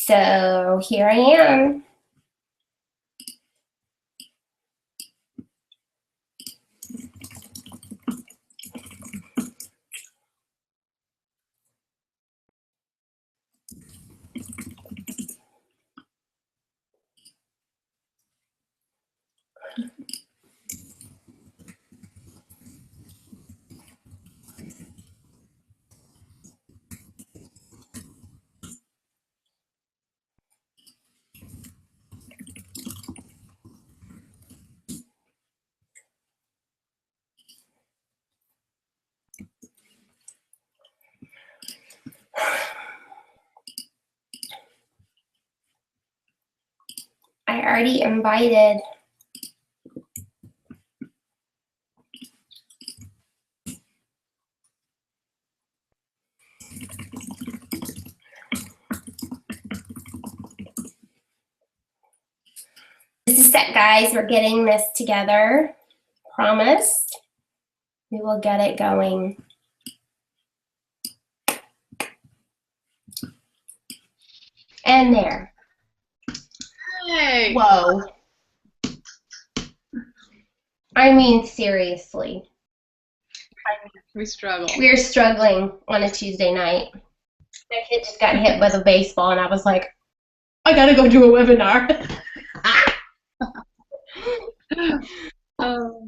So here I am. I already invited. This is set, guys. We're getting this together. Promised. We will get it going. And there. Hey. Whoa. I mean, seriously. We struggle. We're struggling on a Tuesday night. My kid just got hit with a baseball, and I was like, I gotta go do a webinar.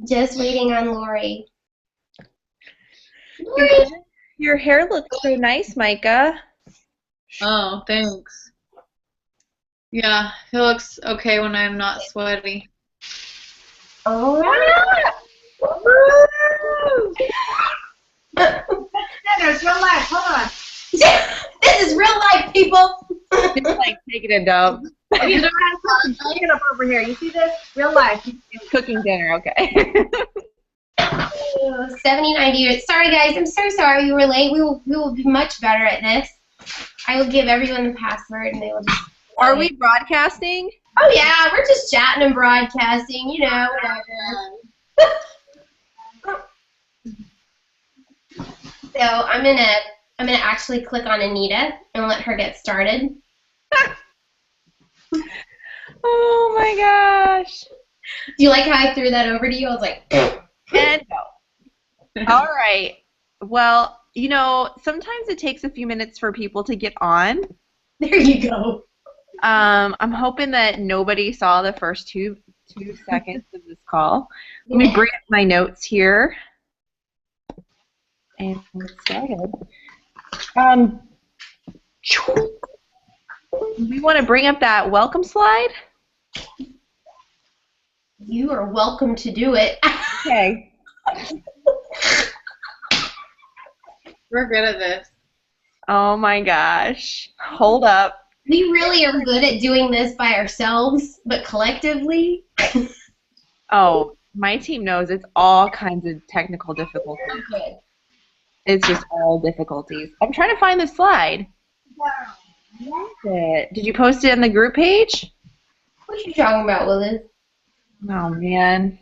Just waiting on Lori. Lori. Your hair looks so nice, Micah. Oh, thanks. Yeah, it looks okay when I'm not sweaty. All right. There's real life. Hold on. This is real life, people. It's like taking a dump. You don't have to pick it up over here. You see this? Real life. Cooking dinner, okay. 79 years. Sorry, guys. I'm so sorry you were late. We will be much better at this. I will give everyone the password, and they will just. Are we broadcasting? Oh yeah, we're just chatting and broadcasting. You know, whatever. So I'm gonna actually click on Anita and let her get started. Oh my gosh. Do you like how I threw that over to you? I was like, And go. All right. Well, you know, sometimes it takes a few minutes for people to get on. there you go. I'm hoping that nobody saw the first two seconds of this call. Let me bring up my notes here and get started. We want to bring up that welcome slide. You are welcome to do it. Okay. We're good at this. Oh my gosh. Hold up. We really are good at doing this by ourselves, but collectively. Oh, my team knows it's all kinds of technical difficulties. Good. It's just all difficulties. I'm trying to find the slide. Did you post it in the group page? What are you talking about, Willis? Oh, man.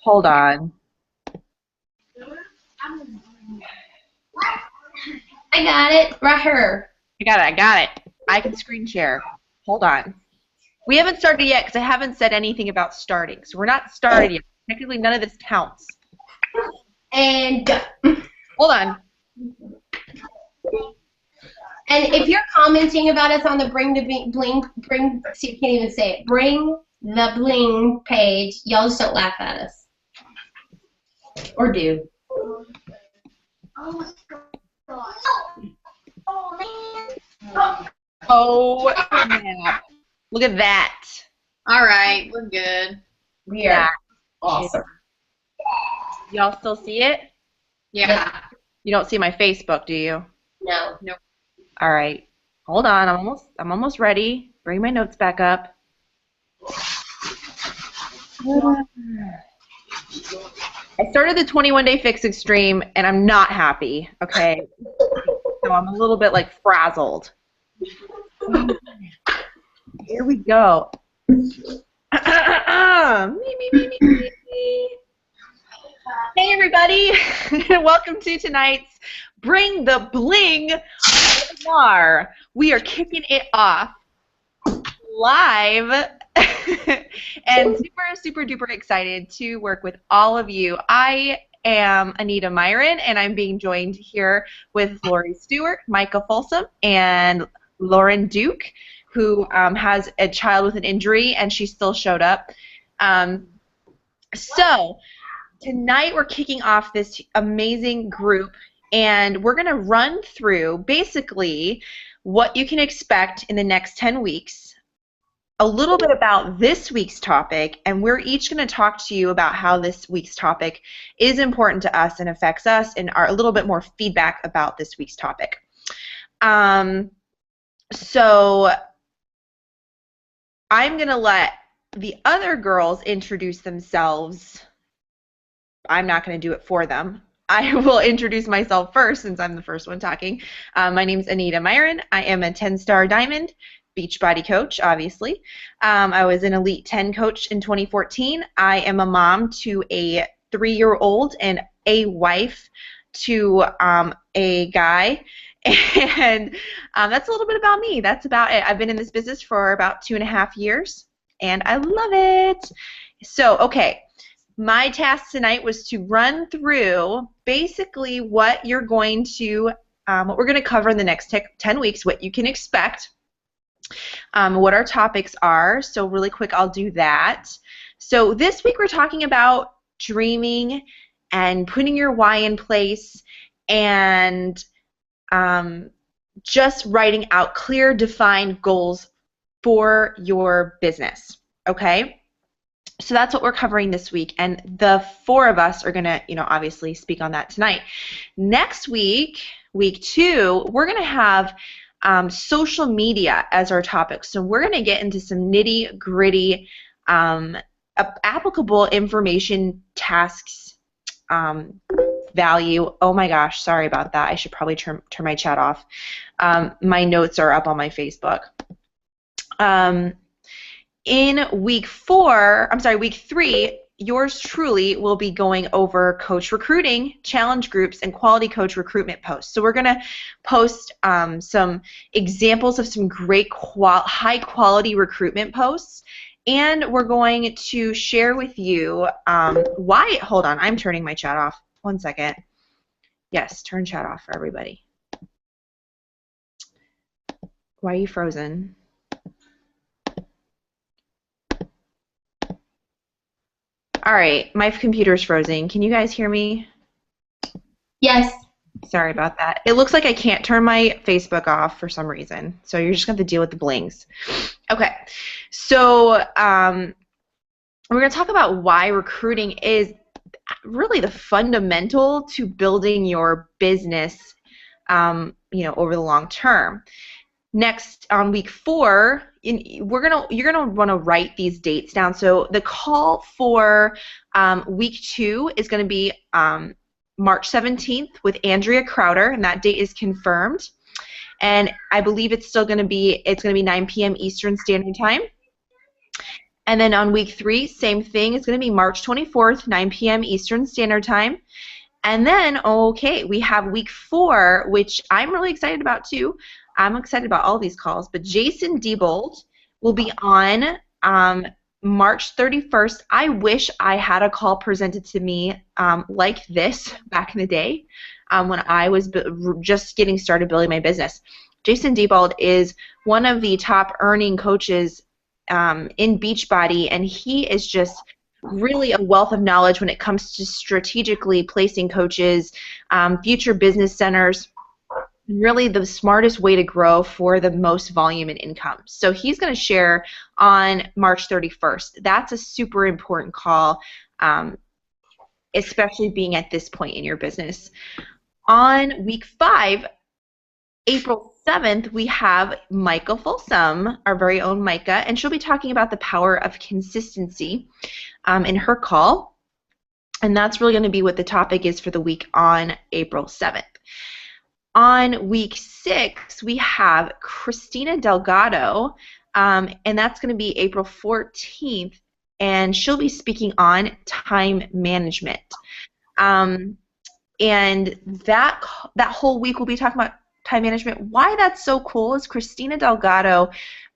Hold on. I got it. Right here. I got it. I can screen share. Hold on. We haven't started yet because I haven't said anything about starting. So we're not started yet. Technically, none of this counts. And go. Hold on. And if you're commenting about us on the Bring the Bling, see, you can't even say it. Bring the Bling page. Y'all just don't laugh at us. Or do. Oh, snap. Look at that. All right, we're good. We are awesome. Y'all still see it? Yeah. You don't see my Facebook, do you? No. Nope. All right. Hold on. I'm almost ready. Bring my notes back up. I started the 21-day fix extreme, and I'm not happy. Okay. So I'm a little bit like frazzled. Here we go. Me. Hey everybody, welcome to tonight's Bring the Bling webinar. we are kicking it off live and super duper excited to work with all of you. I am Anita Miron, and I'm being joined here with Lori Stuart, Micah Folsom, and Lauren Duke, who has a child with an injury, and she still showed up. So tonight we're kicking off this amazing group, and we're going to run through basically what you can expect in the next 10 weeks, a little bit about this week's topic, and we're each going to talk to you about how this week's topic is important to us and affects us, and a little bit more feedback about this week's topic. So I'm going to let the other girls introduce themselves. I'm not going to do it for them. I will introduce myself first since I'm the first one talking. My name is Anita Miron. I am a 10-star diamond Beachbody coach, obviously. I was an Elite 10 coach in 2014. I am a mom to a 3-year-old and a wife to a guy. And that's a little bit about me. That's about it. I've been in this business for about 2.5 years, and I love it. So, okay. My task tonight was to run through basically what you're going to, what we're going to cover in the next 10 weeks, what you can expect, what our topics are. So really quick, I'll do that. So this week we're talking about dreaming and putting your why in place and just writing out clear, defined goals for your business, okay? So that's what we're covering this week, and the 4 of us are going to, obviously speak on that tonight. Next week, week 2, we're going to have social media as our topic. So we're going to get into some nitty-gritty, applicable information, tasks, value. Oh my gosh, sorry about that. I should probably turn my chat off. My notes are up on my Facebook. In week 3, yours truly will be going over coach recruiting, challenge groups, and quality coach recruitment posts. So we're going to post some examples of some great high-quality recruitment posts, and we're going to share with you why. Hold on, I'm turning my chat off. 1 second. Yes, turn chat off for everybody. Why are you frozen? All right, my computer's frozen. Can you guys hear me? Yes. Sorry about that. It looks like I can't turn my Facebook off for some reason, so you're just going to have to deal with the blings. Okay, so we're going to talk about why recruiting is really the fundamental to building your business, over the long term. Next, on week 4, you're gonna want to write these dates down. So the call for week 2 is going to be March 17th with Andrea Crowder, and that date is confirmed. And I believe it's still going to be 9 p.m. Eastern Standard Time. And then on week 3, same thing. It's going to be March 24th, 9 p.m. Eastern Standard Time. And then, okay, we have week 4, which I'm really excited about too. I'm excited about all these calls, but Jason Diebold will be on March 31st. I wish I had a call presented to me like this back in the day when I was just getting started building my business. Jason Diebold is one of the top earning coaches in Beachbody, and he is just really a wealth of knowledge when it comes to strategically placing coaches, future business centers, really the smartest way to grow for the most volume and income. So he's going to share on March 31st. That's a super important call, especially being at this point in your business. On week 5, April 7th, we have Micah Folsom, our very own Micah, and she'll be talking about the power of consistency in her call. And that's really going to be what the topic is for the week on April 7th. On week 6, we have Christina Delgado, and that's going to be April 14th, and she'll be speaking on time management. And that whole week we'll be talking about time management. Why that's so cool is Christina Delgado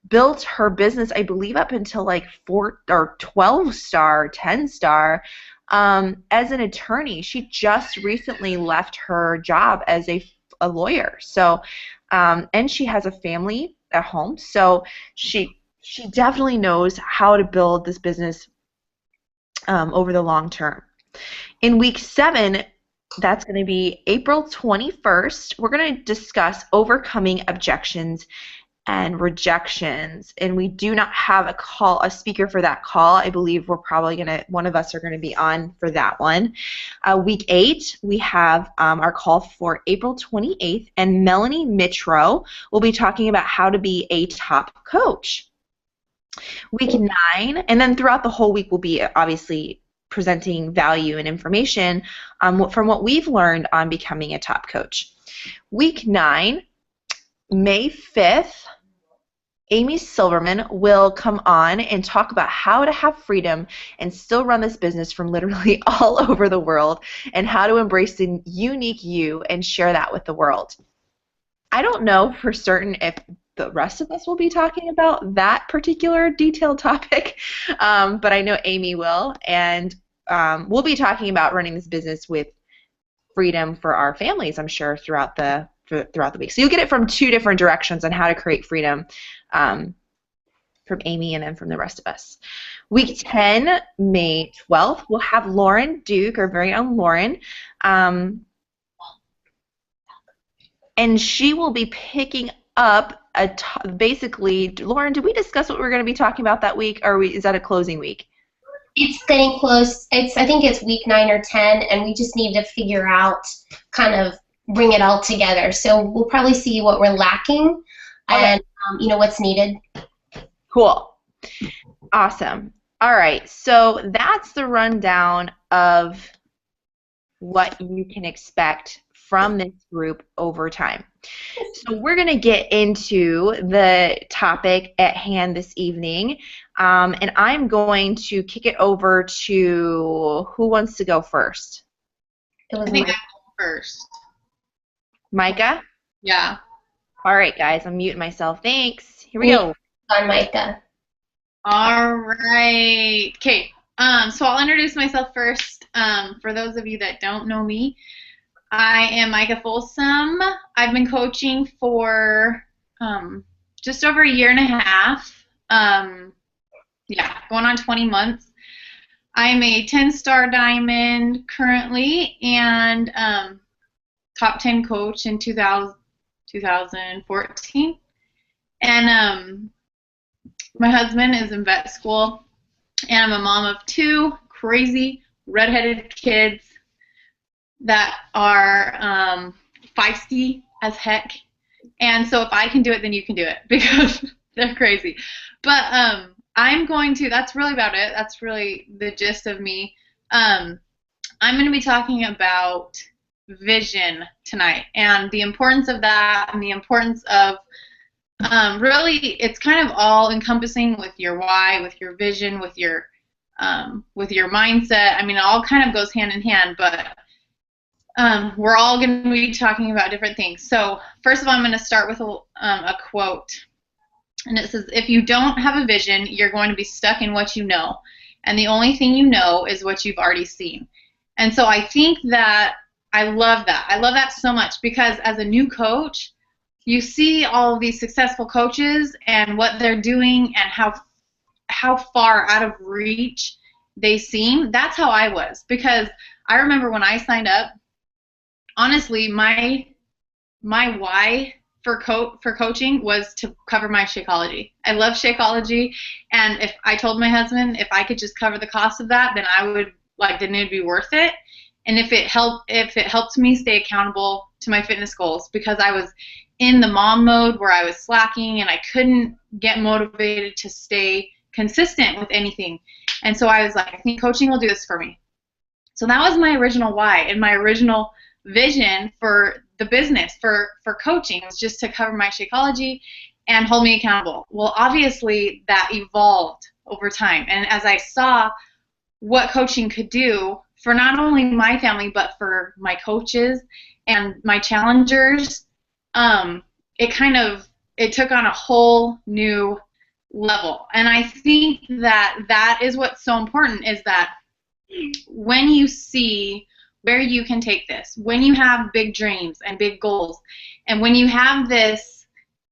built her business, I believe, up until like 4 or 12-star, 10-star as an attorney. She just recently left her job as a lawyer. So, and she has a family at home. So she definitely knows how to build this business over the long term. In week 7, that's going to be April 21st, we're going to discuss overcoming objections and rejections, and we do not have a speaker for that call. I believe we're probably one of us are going to be on for that one. Week 8, we have our call for April 28th, and Melanie Mitro will be talking about how to be a top coach. Week 9, and then throughout the whole week we'll be obviously presenting value and information from what we've learned on becoming a top coach. Week 9, May 5th, Amy Silverman will come on and talk about how to have freedom and still run this business from literally all over the world, and how to embrace the unique you and share that with the world. I don't know for certain if the rest of us will be talking about that particular detailed topic, but I know Amy will, and we'll be talking about running this business with freedom for our families, I'm sure, throughout the week. So you'll get it from 2 different directions on how to create freedom from Amy and then from the rest of us. Week 10, May 12th, we'll have Lauren Duke, our very own Lauren, and she will be picking up basically, Lauren, did we discuss what we're going to be talking about that week, or is that a closing week? It's getting close. I think it's week 9 or 10, and we just need to figure out, kind of bring it all together. So we'll probably see what we're lacking, and what's needed. Cool. Awesome. All right. So that's the rundown of what you can expect from this group over time. So we're going to get into the topic at hand this evening, and I'm going to kick it over to who wants to go first? I think I'll go first. Micah? Yeah. All right, guys, I'm muting myself. Thanks. Here we go. On Micah. All right. Okay. So I'll introduce myself first. For those of you that don't know me, I am Micah Folsom. I've been coaching for just over 1.5 years. Going on 20 months. I'm a 10-star diamond currently, and top 10 coach in 2014. And my husband is in vet school, and I'm a mom of 2 crazy redheaded kids that are feisty as heck. And so if I can do it, then you can do it, because they're crazy. But that's really about it. That's really the gist of me. I'm going to be talking about vision tonight, and the importance of that, and the importance of really, it's kind of all encompassing with your why, with your vision, with your mindset. I mean, it all kind of goes hand in hand, but we're all going to be talking about different things. So first of all, I'm going to start with a quote, and it says, "If you don't have a vision, you're going to be stuck in what you know, and the only thing you know is what you've already seen." And so I think that I love that. I love that so much, because as a new coach, you see all of these successful coaches and what they're doing and how far out of reach they seem. That's how I was, because I remember when I signed up, honestly, my why for coaching was to cover my Shakeology. I love Shakeology, and if I told my husband if I could just cover the cost of that, then I would, then it'd be worth it. And if it helped me stay accountable to my fitness goals, because I was in the mom mode where I was slacking and I couldn't get motivated to stay consistent with anything. And so I was like, I think coaching will do this for me. So that was my original why, and my original vision for the business, for coaching, was just to cover my Shakeology and hold me accountable. Well, obviously that evolved over time, and as I saw what coaching could do for not only my family but for my coaches and my challengers, it took on a whole new level. And I think that is what's so important, is that when you see where you can take this, when you have big dreams and big goals, and when you have this,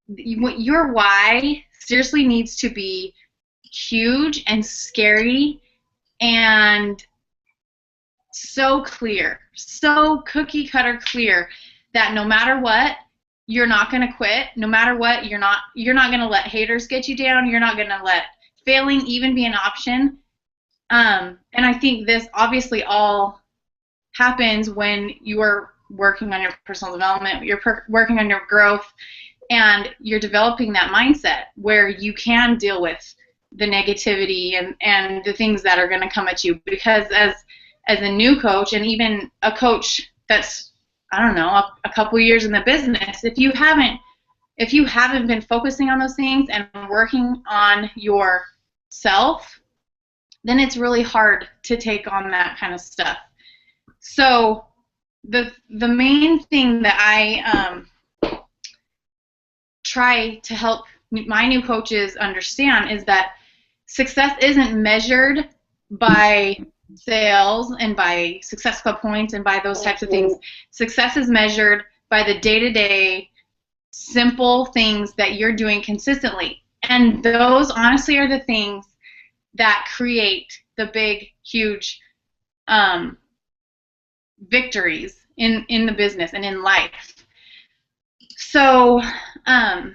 your why seriously needs to be huge and scary and so clear, so cookie cutter clear, that no matter what, you're not going to quit. No matter what, you're not going to let haters get you down. You're not going to let failing even be an option. And I think this obviously all happens when you are working on your personal development, you're working on your growth, and you're developing that mindset where you can deal with the negativity and the things that are going to come at you. Because as a new coach, and even a coach that's, I don't know, a couple years in the business, if you haven't been focusing on those things and working on yourself, then it's really hard to take on that kind of stuff. So the main thing that I try to help my new coaches understand is that success isn't measured by sales and by Success Club points and by those types of things. Success is measured by the day-to-day simple things that you're doing consistently. And those honestly are the things that create the big, huge victories in the business and in life. So I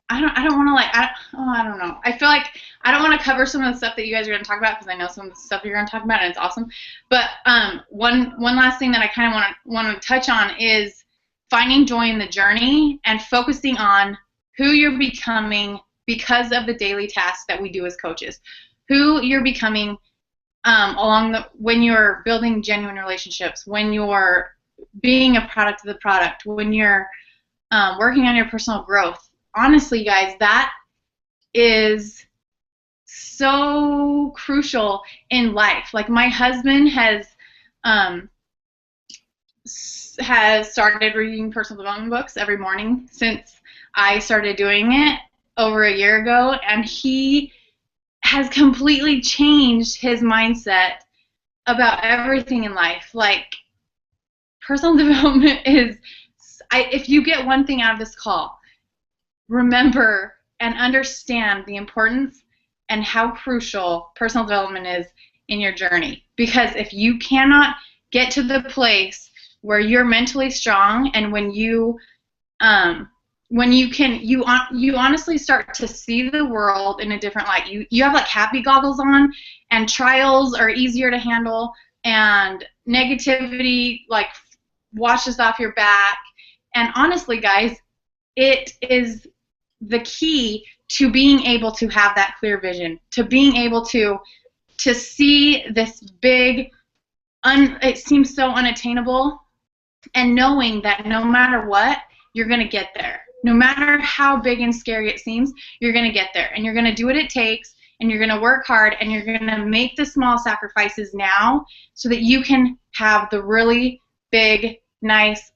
don't want to I don't know. I feel like I don't want to cover some of the stuff that you guys are going to talk about, because I know some of the stuff you're going to talk about and it's awesome. But one last thing that I kind of want to touch on is finding joy in the journey and focusing on who you're becoming because of the daily tasks that we do as coaches. Who you're becoming when you're building genuine relationships, when you're being a product of the product, when you're working on your personal growth. Honestly, guys, that is so crucial in life. Like, my husband has started reading personal development books every morning since I started doing it over a year ago, and he has completely changed his mindset about everything in life. Like, personal development is, if you get one thing out of this call, remember and understand the importance and how crucial personal development is in your journey. Because if you cannot get to the place where you're mentally strong, and when you honestly start to see the world in a different light, you have like happy goggles on, and trials are easier to handle, and negativity like washes off your back. And honestly, guys, it is the key to being able to have that clear vision, to being able to see this big, it seems so unattainable, and knowing that no matter what, you're going to get there. No matter how big and scary it seems, you're going to get there, and you're going to do what it takes, and you're going to work hard, and you're going to make the small sacrifices now so that you can have the really big, nice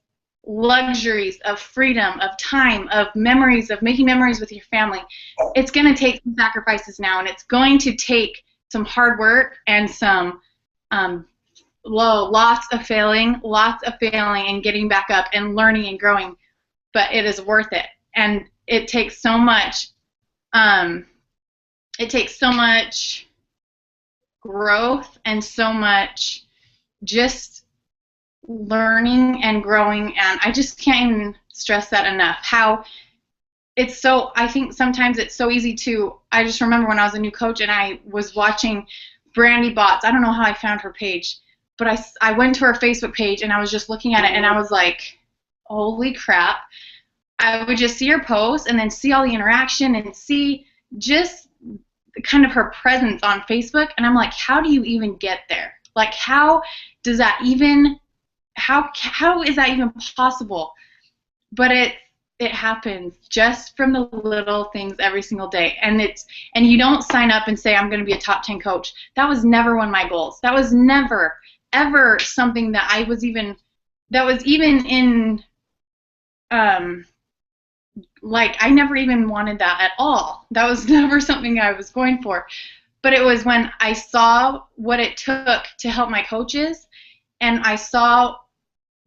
luxuries of freedom, of time, of memories, of making memories with your family. It's going to take some sacrifices now, and it's going to take some hard work and some lots of failing and getting back up and learning and growing, but it is worth it. And it takes so much growth and so much just learning and growing, and I just can't even stress that enough. How it's so, I think sometimes it's so easy to, I just remember when I was a new coach and I was watching Brandy Botts. I don't know how I found her page, but I went to her Facebook page and I was just looking at it, and I was like, holy crap. I would just see her post and then see all the interaction and see just kind of her presence on Facebook, and I'm like, how do you even get there? Like, how does that even, how is that even possible? But it happens just from the little things every single day. And you don't sign up and say, I'm going to be a top 10 coach. That was never one of my goals. That was never, ever something that was even in like I never even wanted that at all. That was never something I was going for. But it was when I saw what it took to help my coaches, and I saw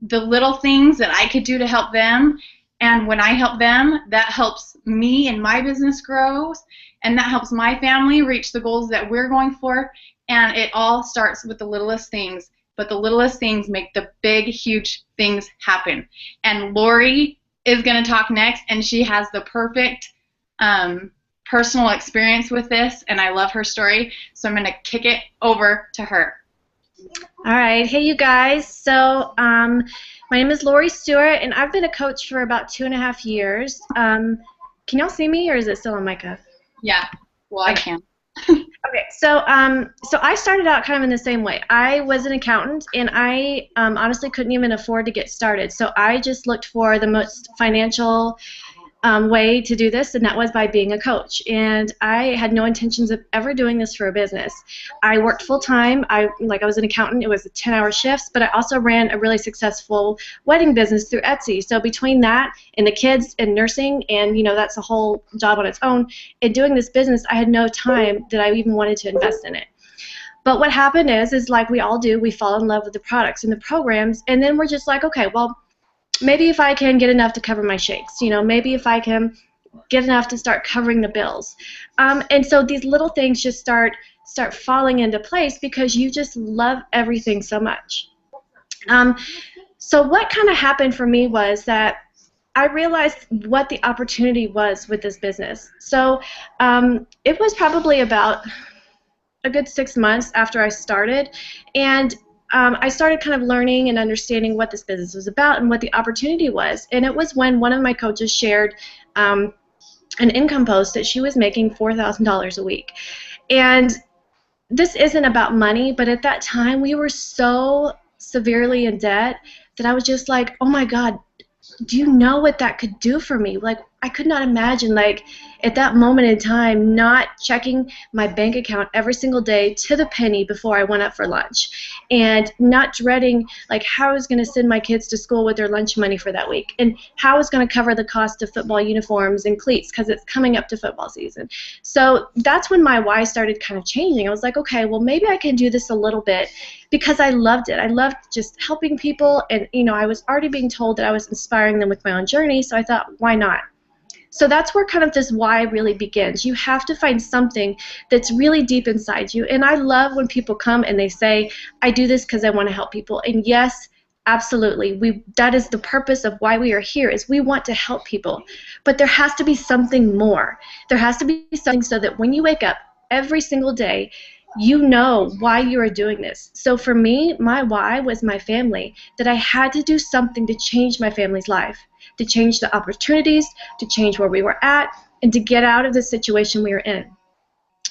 the little things that I could do to help them. And when I help them, that helps me and my business grows, and that helps my family reach the goals that we're going for. And it all starts with the littlest things, but the littlest things make the big, huge things happen. And Lori is going to talk next, and she has the perfect personal experience with this, and I love her story, so I'm going to kick it over to her. All right. Hey, you guys. So my name is Lori Stuart, and I've been a coach for about 2.5 years. Can y'all see me, or is it still on Micach? Yeah. Well, I can. Okay. So I started out kind of in the same way. I was an accountant, and I honestly couldn't even afford to get started. So I just looked for the most financial way to do this, and that was by being a coach. And I had no intentions of ever doing this for a business. I worked full time. I was an accountant. It was 10-hour shifts, but I also ran a really successful wedding business through Etsy. So between that and the kids and nursing, and that's a whole job on its own, and doing this business, I had no time that I even wanted to invest in it. But what happened is like we all do, we fall in love with the products and the programs, and then we're just like, okay, well, maybe if I can get enough to cover my shakes, maybe if I can get enough to start covering the bills. And so these little things just start falling into place because you just love everything so much. So what kind of happened for me was that I realized what the opportunity was with this business. So it was probably about a good 6 months after I started, and I started kind of learning and understanding what this business was about and what the opportunity was. And it was when one of my coaches shared an income post that she was making $4,000 a week. And this isn't about money, but at that time we were so severely in debt that I was just like, oh my God, do you know what that could do for me? Like, I could not imagine, like, at that moment in time, not checking my bank account every single day to the penny before I went out for lunch, and not dreading, like, how I was going to send my kids to school with their lunch money for that week, and how I was going to cover the cost of football uniforms and cleats because it's coming up to football season. So that's when my why started kind of changing. I was like, okay, well, maybe I can do this a little bit because I loved it. I loved just helping people, and, I was already being told that I was inspiring them with my own journey, so I thought, why not? So that's where kind of this why really begins. You have to find something that's really deep inside you. And I love when people come and they say, I do this because I want to help people. And yes, absolutely. That is the purpose of why we are here, is we want to help people. But there has to be something more. There has to be something so that when you wake up every single day, you know why you are doing this. So for me, my why was my family, that I had to do something to change my family's life, to change the opportunities, to change where we were at, and to get out of the situation we were in.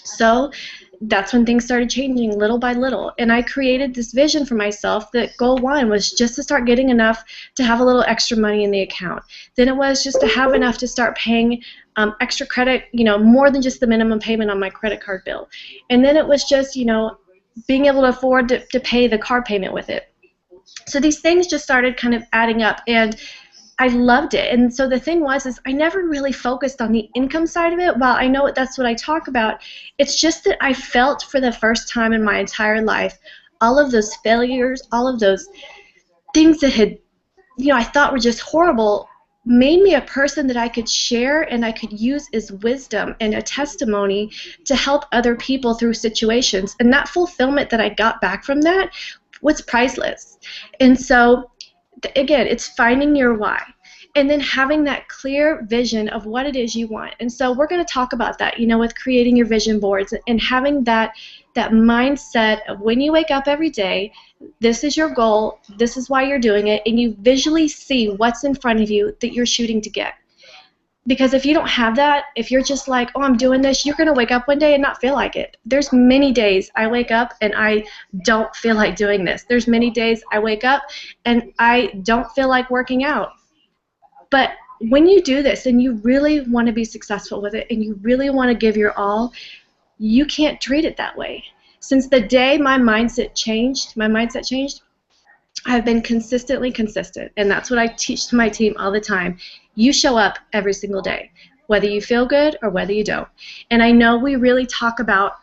So that's when things started changing little by little. And I created this vision for myself that goal one was just to start getting enough to have a little extra money in the account. Then it was just to have enough to start paying extra credit, more than just the minimum payment on my credit card bill. And then it was just, being able to afford to pay the car payment with it. So these things just started kind of adding up, and I loved it. And so the thing was I never really focused on the income side of it. While I know that's what I talk about, it's just that I felt for the first time in my entire life all of those failures, all of those things that had, I thought were just horrible, made me a person that I could share and I could use as wisdom and a testimony to help other people through situations. And that fulfillment that I got back from that was priceless. And so again, it's finding your why, and then having that clear vision of what it is you want. And so we're going to talk about that, with creating your vision boards and having that mindset of when you wake up every day, this is your goal, this is why you're doing it, and you visually see what's in front of you that you're shooting to get. Because if you don't have that, if you're just like, oh, I'm doing this, you're going to wake up one day and not feel like it. There's many days I wake up and I don't feel like doing this. There's many days I wake up and I don't feel like working out. But when you do this and you really want to be successful with it and you really want to give your all, you can't treat it that way. Since the day my mindset changed, I've been consistently consistent, and that's what I teach to my team all the time. You show up every single day, whether you feel good or whether you don't. And I know we really talk about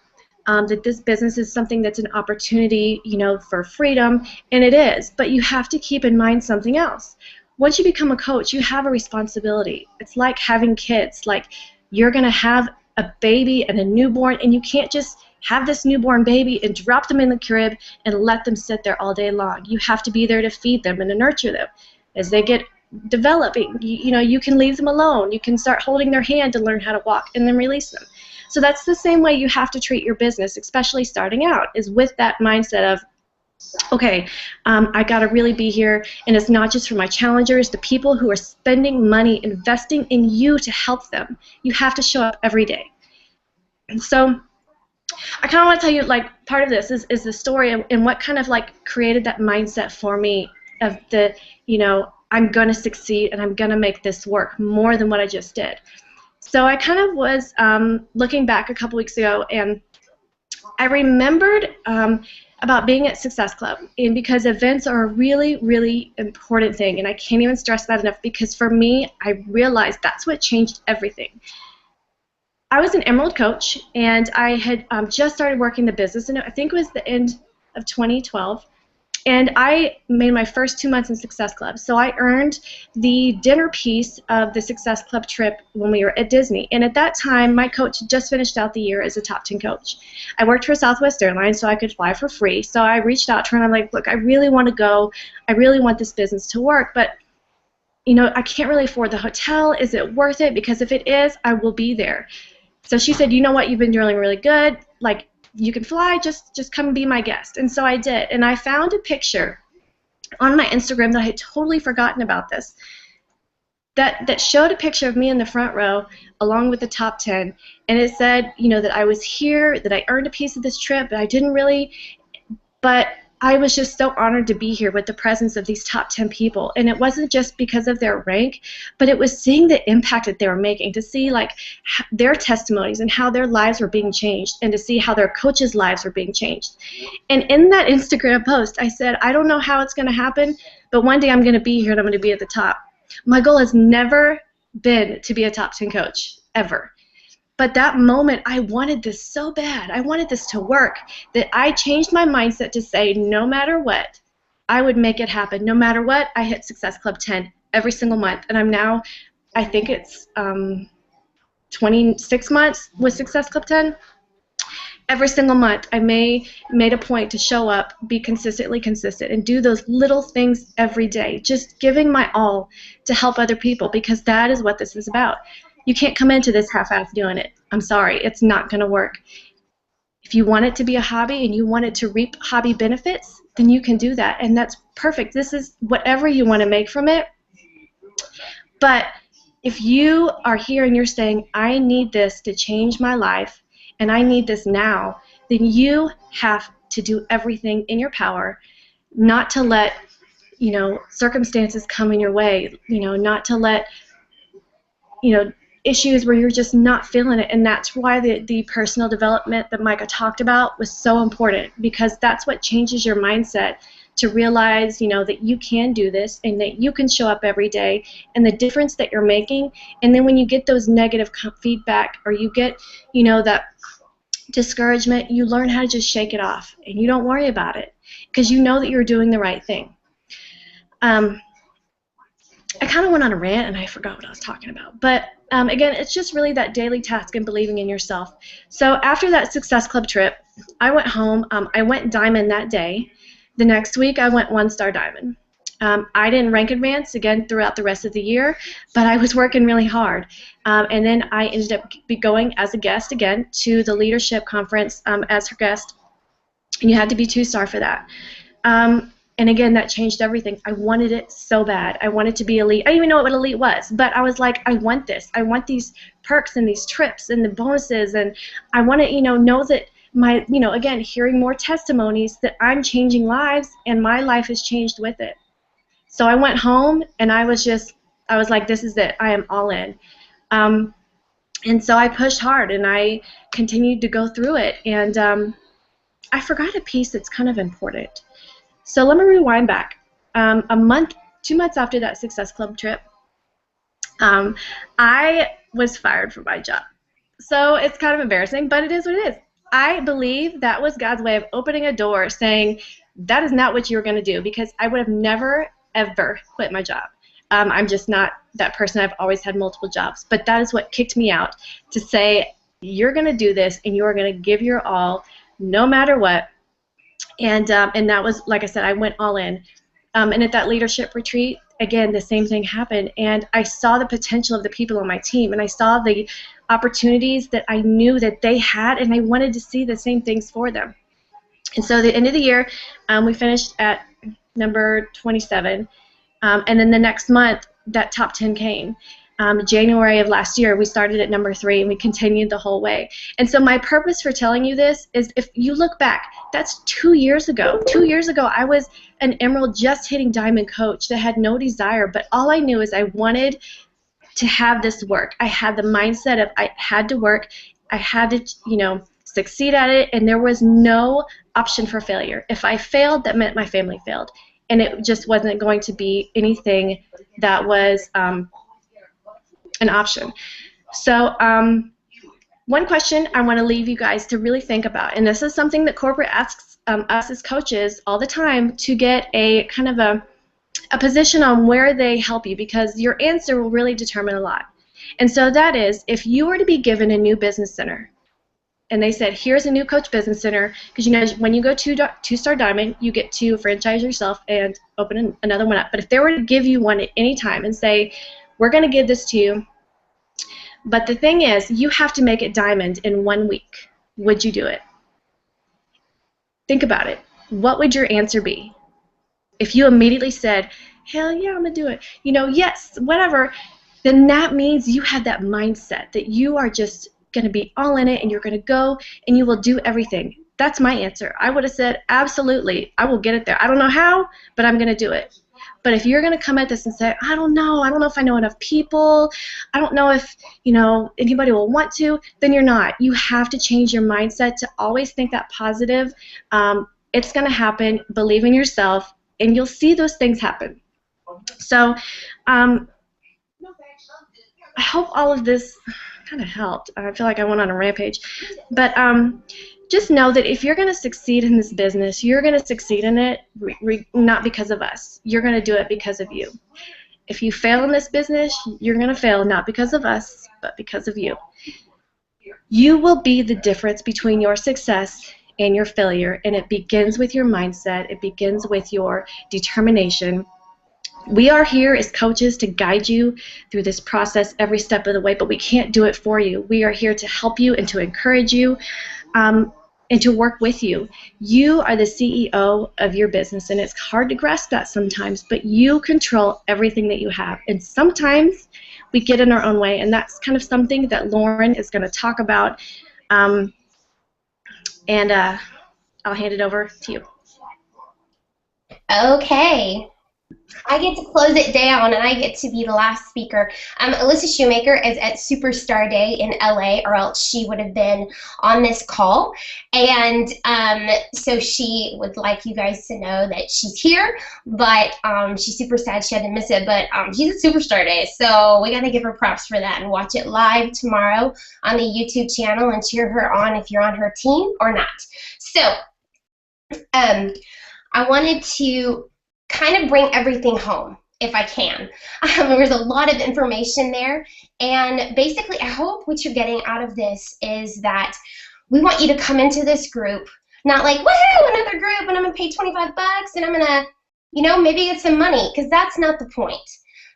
that this business is something that's an opportunity, for freedom, and it is, but you have to keep in mind something else. Once you become a coach, you have a responsibility. It's like having kids. Like, you're going to have a baby and a newborn, and you can't just have this newborn baby and drop them in the crib and let them sit there all day long. You have to be there to feed them and to nurture them. As they get developing, you can leave them alone. You can start holding their hand to learn how to walk and then release them. So that's the same way you have to treat your business, especially starting out, is with that mindset of, okay, I got to really be here, and it's not just for my challengers, the people who are spending money, investing in you to help them. You have to show up every day. And so I kind of want to tell you, part of this is the story and what kind of, created that mindset for me of the, I'm going to succeed and I'm going to make this work more than what I just did. So I kind of was looking back a couple weeks ago, and I remembered about being at Success Club, and because events are a really, really important thing, and I can't even stress that enough, because for me, I realized that's what changed everything. I was an Emerald coach, and I had just started working the business, and I think it was the end of 2012. And I made my first 2 months in Success Club. So I earned the dinner piece of the Success Club trip when we were at Disney. And at that time, my coach had just finished out the year as a top 10 coach. I worked for Southwest Airlines so I could fly for free. So I reached out to her and I'm like, look, I really want to go. I really want this business to work. But, I can't really afford the hotel. Is it worth it? Because if it is, I will be there. So she said, you know what, you've been doing really good. You can fly, just come and be my guest. And so I did. And I found a picture on my Instagram that I had totally forgotten about this, that showed a picture of me in the front row along with the top 10. And it said, that I was here, that I earned a piece of this trip, but I didn't really, but I was just so honored to be here with the presence of these top 10 people. And it wasn't just because of their rank, but it was seeing the impact that they were making, to see their testimonies and how their lives were being changed, and to see how their coaches' lives were being changed. And in that Instagram post, I said, I don't know how it's going to happen, but one day I'm going to be here and I'm going to be at the top. My goal has never been to be a top 10 coach, ever. But that moment, I wanted this so bad. I wanted this to work that I changed my mindset to say, no matter what, I would make it happen. No matter what, I hit Success Club 10 every single month. And I'm now, I think it's 26 months with Success Club 10. Every single month, I made a point to show up, be consistently consistent, and do those little things every day, just giving my all to help other people, because that is what this is about. You can't come into this half-assed doing it. I'm sorry, it's not going to work. If you want it to be a hobby and you want it to reap hobby benefits, then you can do that, and that's perfect. This is whatever you want to make from it. But if you are here and you're saying, I need this to change my life, and I need this now, then you have to do everything in your power not to let, circumstances come in your way, not to let, issues where you're just not feeling it. And that's why the personal development that Micah talked about was so important, because that's what changes your mindset to realize, that you can do this and that you can show up every day, and the difference that you're making. And then when you get those negative feedback, or you get, that discouragement, you learn how to just shake it off and you don't worry about it, because you know that you're doing the right thing. I kind of went on a rant and I forgot what I was talking about. But again, it's just really that daily task and believing in yourself. So after that Success Club trip, I went home. I went diamond that day. The next week, I went 1-star diamond. I didn't rank advance again throughout the rest of the year, but I was working really hard. And then I ended up going as a guest again to the leadership conference as her guest. And you had to be 2-star for that. And again, that changed everything. I wanted it so bad. I wanted to be elite. I didn't even know what elite was, but I was like, I want this. I want these perks and these trips and the bonuses, and I want to, know that my, again, hearing more testimonies that I'm changing lives, and my life has changed with it. So I went home and I was like, this is it. I am all in. And so I pushed hard and I continued to go through it. And I forgot a piece that's kind of important. So let me rewind back. 2 months after that Success Club trip, I was fired from my job. So it's kind of embarrassing, but it is what it is. I believe that was God's way of opening a door, saying that is not what you were going to do, because I would have never, ever quit my job. I'm just not that person. I've always had multiple jobs. But that is what kicked me out, to say you're going to do this and you're going to give your all no matter what. And that was, like I said, I went all in. And at that leadership retreat, again, the same thing happened. And I saw the potential of the people on my team, and I saw the opportunities that I knew that they had, and I wanted to see the same things for them. And so at the end of the year, we finished at number 27. And then the next month, that top 10 came. January of last year, we started at number 3, and we continued the whole way. And so my purpose for telling you this is, if you look back, that's 2 years ago. 2 years ago, I was an emerald, just hitting diamond coach that had no desire, but all I knew is I wanted to have this work. I had the mindset of I had to work, I had to, succeed at it, and there was no option for failure. If I failed, that meant my family failed, and it just wasn't going to be anything that was an option. So one question I want to leave you guys to really think about, and this is something that corporate asks us as coaches all the time, to get a kind of a position on where they help you, because your answer will really determine a lot. And so that is, if you were to be given a new business center, and they said, here's a new Coach Business Center, because when you go to Two-Star Diamond, you get to franchise yourself and open another one up. But if they were to give you one at any time and say, we're going to give this to you, but the thing is, you have to make it diamond in 1 week, would you do it? Think about it. What would your answer be? If you immediately said, hell yeah, I'm going to do it, yes, whatever, then that means you had that mindset that you are just going to be all in it, and you're going to go and you will do everything. That's my answer. I would have said, absolutely, I will get it there. I don't know how, but I'm going to do it. But if you're going to come at this and say, I don't know if I know enough people, I don't know if anybody will want to, then you're not. You have to change your mindset to always think that positive. It's going to happen. Believe in yourself, and you'll see those things happen. So I hope all of this kind of helped. I feel like I went on a rampage. But just know that if you're going to succeed in this business, you're going to succeed in it not because of us. You're going to do it because of you. If you fail in this business, you're going to fail not because of us, but because of you. You will be the difference between your success and your failure, and it begins with your mindset. It begins with your determination. We are here as coaches to guide you through this process every step of the way, but we can't do it for you. We are here to help you and to encourage you and to work with you. You are the CEO of your business, and it's hard to grasp that sometimes, but you control everything that you have. And sometimes we get in our own way, and that's kind of something that Lauren is going to talk about. And I'll hand it over to you. Okay. I get to close it down, and I get to be the last speaker. Alyssa Shomaker is at Superstar Day in LA, or else she would have been on this call. And so she would like you guys to know that she's here, but she's super sad she had to miss it. But she's at Superstar Day, so we got to give her props for that and watch it live tomorrow on the YouTube channel and cheer her on if you're on her team or not. So I wanted to kind of bring everything home, if I can. There's a lot of information there, and basically I hope what you're getting out of this is that we want you to come into this group, not like, woohoo, another group, and I'm going to pay 25 bucks, and I'm going to, maybe get some money, because that's not the point.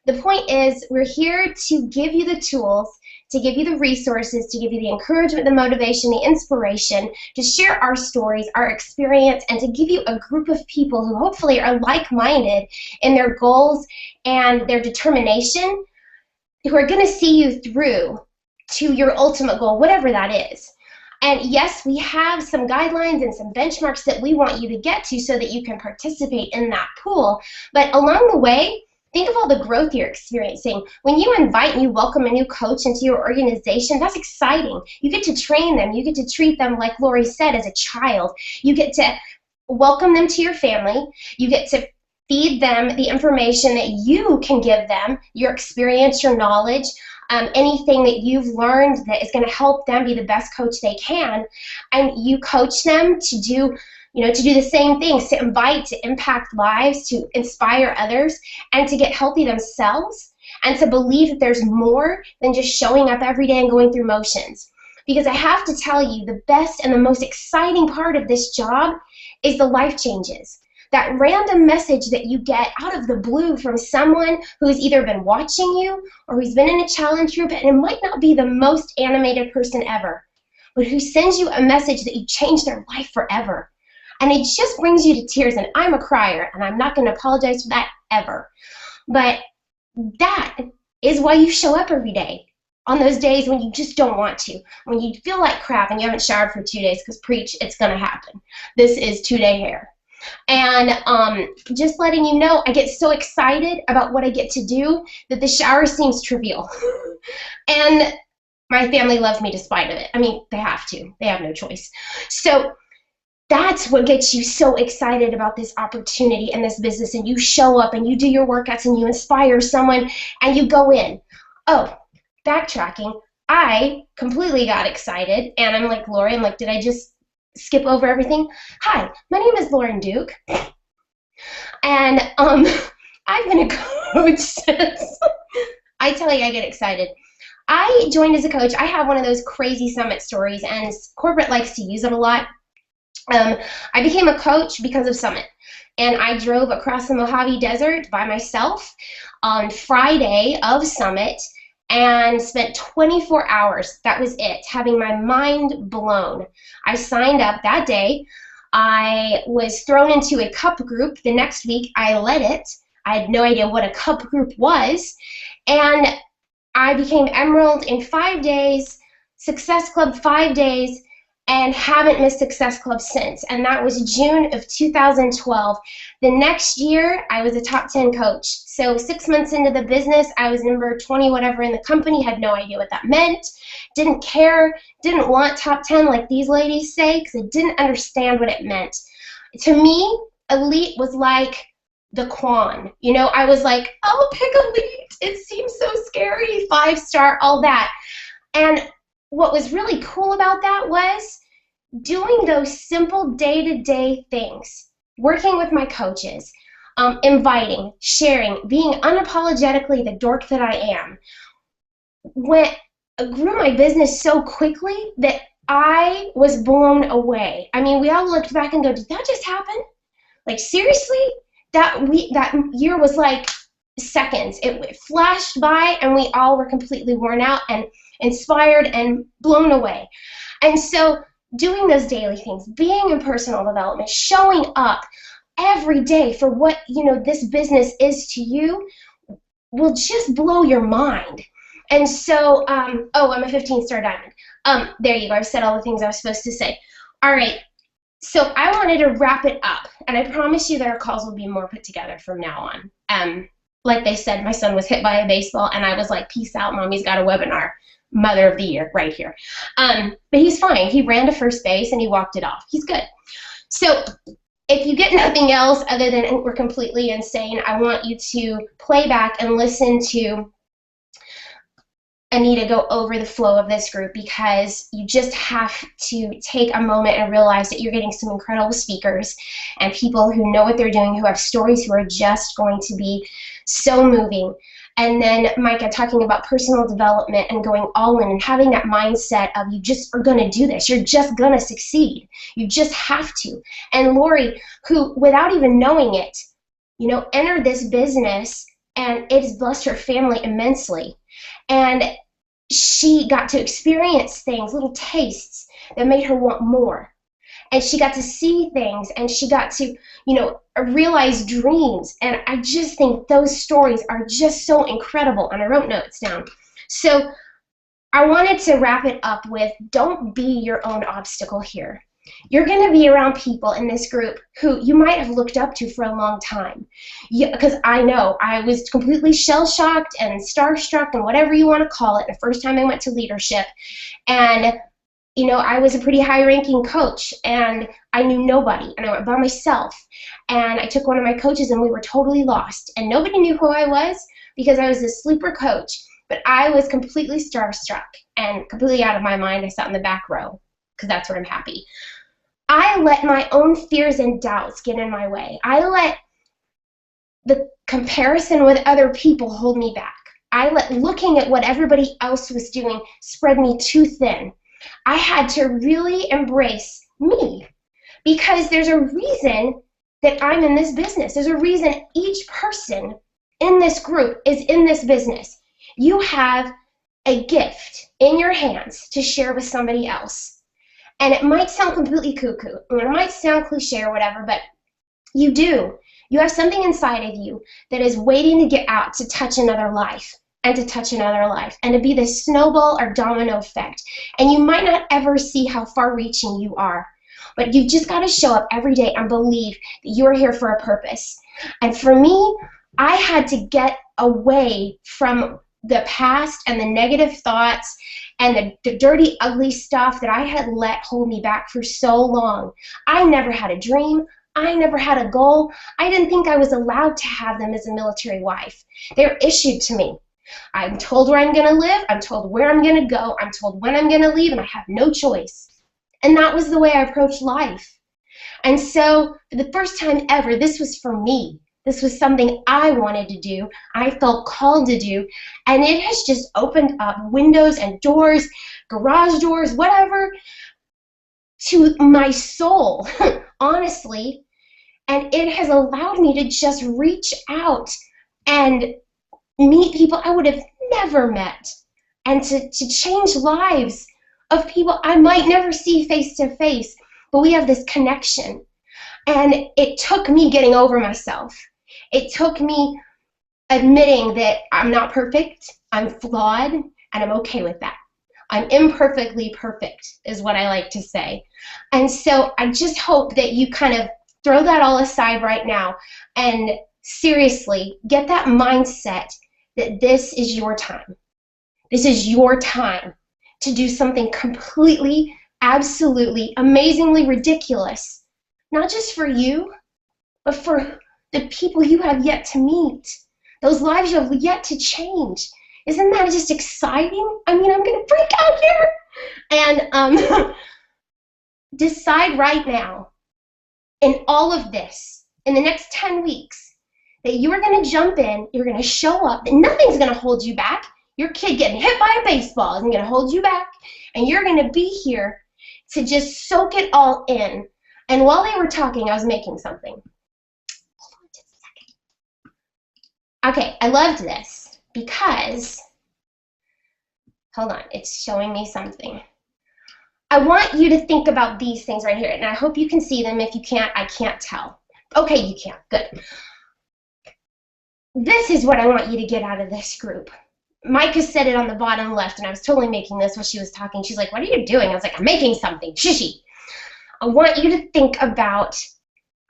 The point is we're here to give you the tools, to give you the resources, to give you the encouragement, the motivation, the inspiration, to share our stories, our experience, and to give you a group of people who hopefully are like-minded in their goals and their determination, who are going to see you through to your ultimate goal, whatever that is. And yes, we have some guidelines and some benchmarks that we want you to get to so that you can participate in that pool. But along the way, think of all the growth you're experiencing. When you invite and you welcome a new coach into your organization, that's exciting. You get to train them. You get to treat them, like Lori said, as a child. You get to welcome them to your family. You get to feed them the information that you can give them, your experience, your knowledge, anything that you've learned that is going to help them be the best coach they can, and you coach them to do, to do the same things, to invite, to impact lives, to inspire others, and to get healthy themselves, and to believe that there's more than just showing up every day and going through motions. Because I have to tell you, the best and the most exciting part of this job is the life changes. That random message that you get out of the blue from someone who's either been watching you or who's been in a challenge group, and it might not be the most animated person ever, but who sends you a message that you changed their life forever. And it just brings you to tears, and I'm a crier, and I'm not going to apologize for that ever. But that is why you show up every day, on those days when you just don't want to, when you feel like crap and you haven't showered for 2 days, because preach, it's going to happen. This is 2-day hair. And just letting you know, I get so excited about what I get to do that the shower seems trivial. And my family loves me despite of it. I mean, they have to. They have no choice. So that's what gets you so excited about this opportunity and this business, and you show up and you do your workouts and you inspire someone and you go in. Oh, backtracking, I completely got excited, and I'm like, Lori, did I just skip over everything? Hi, my name is Lauren Duke, and I've been a coach since, I tell you, I get excited. I joined as a coach. I have one of those crazy summit stories, and corporate likes to use it a lot. I became a coach because of Summit, and I drove across the Mojave Desert by myself on Friday of Summit and spent 24 hours, that was it, having my mind blown. I signed up that day. I was thrown into a cup group. The next week, I led it. I had no idea what a cup group was, and I became Emerald in 5 days, Success Club 5 days, and haven't missed Success Club since. And that was June of 2012. The next year, I was a top 10 coach. So 6 months into the business, I was number 20 whatever in the company, had no idea what that meant, didn't care, didn't want top 10 like these ladies say, because I didn't understand what it meant. To me, elite was like the Quan. I was like, I'll pick elite. It seems so scary, 5-star, all that. And what was really cool about that was doing those simple day-to-day things, working with my coaches, inviting, sharing, being unapologetically the dork that I am. I grew my business so quickly that I was blown away. I mean, we all looked back and go, did that just happen? Like, seriously? That year was like seconds. It flashed by, and we all were completely worn out and inspired and blown away. And so doing those daily things, being in personal development, showing up every day for what this business is to you will just blow your mind. And so, I'm a 15-star diamond. There you go. I've said all the things I was supposed to say. All right. So I wanted to wrap it up, and I promise you that our calls will be more put together from now on. Like they said, my son was hit by a baseball, and I was like, peace out, Mommy's got a webinar. Mother of the year right here. But he's fine. He ran to first base and he walked it off. He's good. So if you get nothing else other than we're completely insane, I want you to play back and listen to Anita go over the flow of this group, because you just have to take a moment and realize that you're getting some incredible speakers and people who know what they're doing, who have stories, who are just going to be so moving. And then Micah talking about personal development and going all in and having that mindset of you just are going to do this. You're just going to succeed. You just have to. And Lori, who, without even knowing it, entered this business, and it has blessed her family immensely. And she got to experience things, little tastes that made her want more. And she got to see things, and she got to, realize dreams. And I just think those stories are just so incredible. And I wrote notes down. So I wanted to wrap it up with, don't be your own obstacle here. You're going to be around people in this group who you might have looked up to for a long time. Because I know I was completely shell-shocked and starstruck and whatever you want to call it the first time I went to leadership. And you know, I was a pretty high-ranking coach, and I knew nobody, and I went by myself. And I took one of my coaches, and we were totally lost. And nobody knew who I was because I was this sleeper coach. But I was completely starstruck and completely out of my mind. I sat in the back row because that's where I'm happy. I let my own fears and doubts get in my way. I let the comparison with other people hold me back. I let looking at what everybody else was doing spread me too thin. I had to really embrace me, because there's a reason that I'm in this business. There's a reason each person in this group is in this business. You have a gift in your hands to share with somebody else. And it might sound completely cuckoo, and it might sound cliche or whatever, but you do. You have something inside of you that is waiting to get out to touch another life, and to touch another life, and to be this snowball or domino effect. And you might not ever see how far-reaching you are, but you've just got to show up every day and believe that you're here for a purpose. And for me, I had to get away from the past and the negative thoughts and the dirty, ugly stuff that I had let hold me back for so long. I never had a dream. I never had a goal. I didn't think I was allowed to have them as a military wife. They're issued to me. I'm told where I'm going to live. I'm told where I'm going to go. I'm told when I'm going to leave, and I have no choice. And that was the way I approached life. And so for the first time ever, this was for me. This was something I wanted to do. I felt called to do. And it has just opened up windows and doors, garage doors, whatever, to my soul, honestly. And it has allowed me to just reach out and meet people I would have never met, and to change lives of people I might never see face to face, but we have this connection. And it took me getting over myself. It took me admitting that I'm not perfect, I'm flawed, and I'm okay with that. I'm imperfectly perfect is what I like to say. And so I just hope that you kind of throw that all aside right now and seriously get that mindset that this is your time. This is your time to do something completely, absolutely, amazingly ridiculous. Not just for you, but for the people you have yet to meet. Those lives you have yet to change. Isn't that just exciting? I mean, I'm going to freak out here. And decide right now, in all of this, in the next 10 weeks, that you are going to jump in, you're going to show up, and nothing's going to hold you back. Your kid getting hit by a baseball isn't going to hold you back, and you're going to be here to just soak it all in. And while they were talking, I was making something. Hold on just a second. Okay, I loved this because, hold on, it's showing me something. I want you to think about these things right here, and I hope you can see them. If you can't, I can't tell. Okay, you can. Good. This is what I want you to get out of this group. Micah said it on the bottom left, and I was totally making this while she was talking. She's like, what are you doing? I was like, I'm making something. Shishy. I want you to think about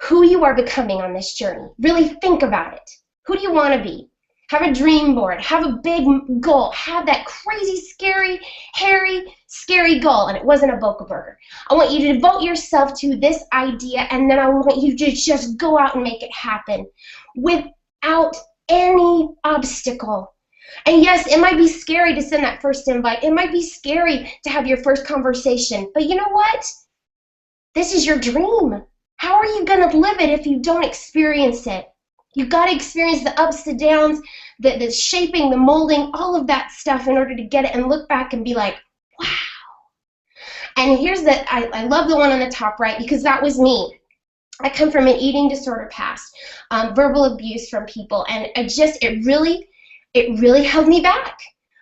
who you are becoming on this journey. Really think about it. Who do you want to be? Have a dream board. Have a big goal. Have that crazy, scary, hairy, scary goal. And it wasn't a Boca Burger. I want you to devote yourself to this idea, and then I want you to just go out and make it happen without any obstacle. And yes, it might be scary to send that first invite. It might be scary to have your first conversation. But you know what? This is your dream. How are you going to live it if you don't experience it? You've got to experience the ups, the downs, the shaping, the molding, all of that stuff in order to get it and look back and be like, wow. And here's I love the one on the top right, because that was me. I come from an eating disorder past, verbal abuse from people, and it really held me back.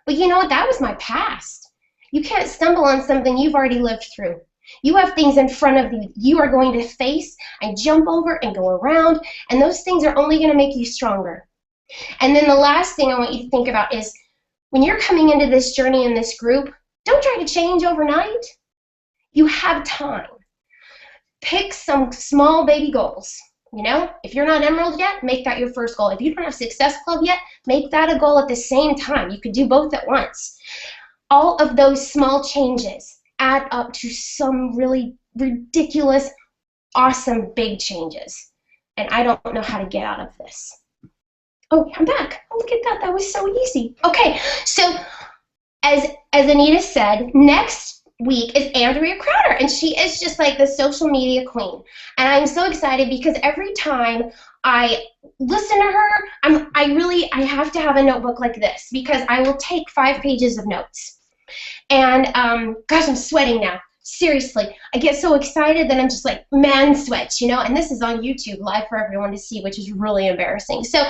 But you know what? That was my past. You can't stumble on something you've already lived through. You have things in front of you you are going to face and jump over and go around, and those things are only going to make you stronger. And then the last thing I want you to think about is when you're coming into this journey in this group, don't try to change overnight. You have time. Pick some small baby goals. You know, if you're not Emerald yet, make that your first goal. If you don't have Success Club yet, make that a goal at the same time. You could do both at once. All of those small changes add up to some really ridiculous, awesome, big changes. And I don't know how to get out of this. Oh, I'm back. Oh, look at that. That was so easy. Okay, so as Anita said, next week is Andrea Crowder, and she is just like the social media queen. And I'm so excited because every time I listen to her, I have to have a notebook like this because I will take 5 pages of notes. And gosh, I'm sweating now. Seriously, I get so excited that I'm just like man sweats, you know. And this is on YouTube live for everyone to see, which is really embarrassing. So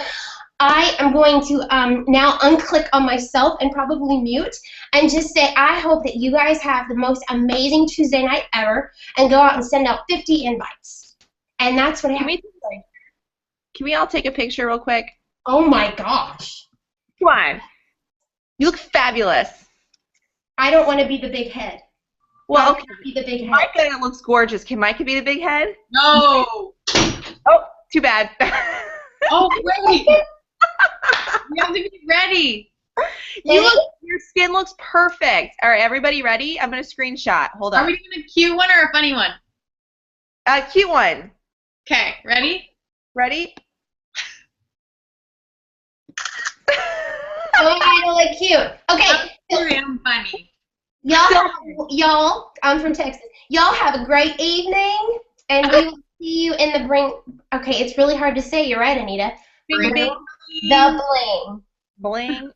I am going to now unclick on myself and probably mute and just say I hope that you guys have the most amazing Tuesday night ever and go out and send out 50 invites. And that's what I have to say. Can we all take a picture real quick? Oh my gosh. Come on. You look fabulous. I don't want to be the big head. Well, okay. Be the big head. Micah looks gorgeous. Can Micah be the big head? No. Oh, too bad. Oh, wait. You have to be ready. Your skin looks perfect. All right, everybody ready? I'm going to screenshot. Hold on. Are we doing a cute one or a funny one? Cute one. Okay, ready? Ready? Oh, I don't like cute. Okay. I'm funny. Y'all, I'm from Texas. Y'all have a great evening, and we will see you in the Bring. Okay, it's really hard to say. You're right, Anita. Bring the Bling. Bling.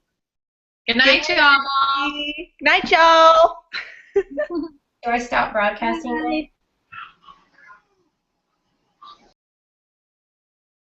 Good night, y'all. Good night, y'all. Do I stop broadcasting?